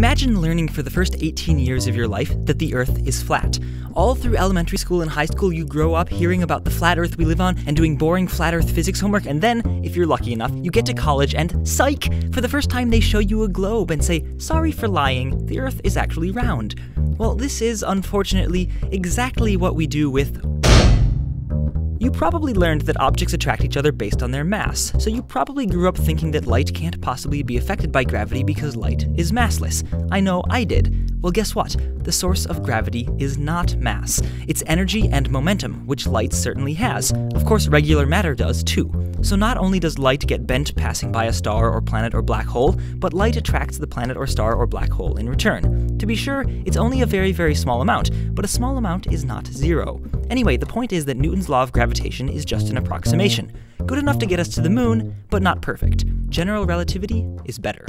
Imagine learning for the first 18 years of your life that the Earth is flat. All through elementary school and high school, you grow up hearing about the flat Earth we live on and doing boring flat Earth physics homework, and then, if you're lucky enough, you get to college and psych! For the first time they show you a globe and say, sorry for lying, the Earth is actually round. Well, this is, unfortunately, exactly what we do with... You probably learned that objects attract each other based on their mass, so you probably grew up thinking that light can't possibly be affected by gravity because light is massless. I know I did. Well, guess what? The source of gravity is not mass. It's energy and momentum, which light certainly has. Of course, regular matter does too. So not only does light get bent passing by a star or planet or black hole, but light attracts the planet or star or black hole in return. To be sure, it's only a very, very small amount, but a small amount is not zero. Anyway, the point is that Newton's law of gravitation is just an approximation. Good enough to get us to the moon, but not perfect. General relativity is better.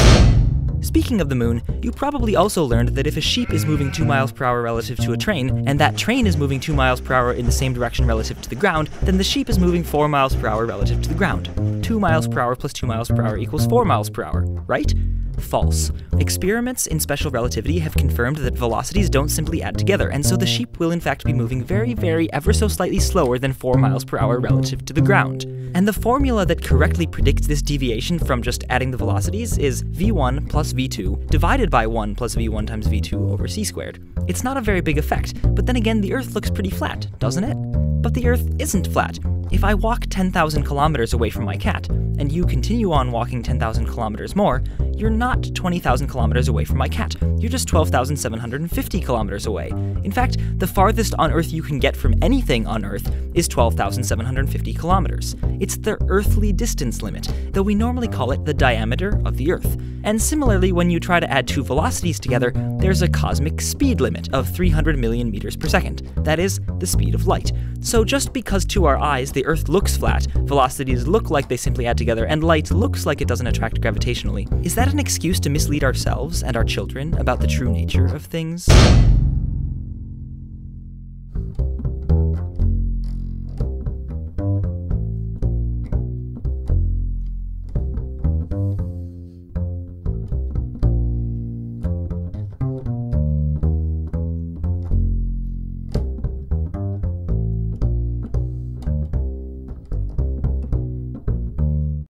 Speaking of the moon, you probably also learned that if a sheep is moving 2 miles per hour relative to a train, and that train is moving 2 miles per hour in the same direction relative to the ground, then the sheep is moving 4 miles per hour relative to the ground. 2 miles per hour plus 2 miles per hour equals 4 miles per hour, right? False. Experiments in special relativity have confirmed that velocities don't simply add together, and so the sheep will in fact be moving very, very ever so slightly slower than 4 miles per hour relative to the ground. And the formula that correctly predicts this deviation from just adding the velocities is v1 plus v2 divided by 1 plus v1 times v2 over c squared. It's not a very big effect, but then again the Earth looks pretty flat, doesn't it? But the Earth isn't flat. If I walk 10,000 kilometers away from my cat, and you continue on walking 10,000 kilometers more, you're not 20,000 kilometers away from my cat. You're just 12,750 kilometers away. In fact, the farthest on Earth you can get from anything on Earth is 12,750 kilometers. It's the earthly distance limit, though we normally call it the diameter of the Earth. And similarly, when you try to add two velocities together, there's a cosmic speed limit of 300 million meters per second. That is the speed of light. So just because to our eyes the Earth looks flat, velocities look like they simply add together, and light looks like it doesn't attract gravitationally, is that an excuse to mislead ourselves and our children about the true nature of things?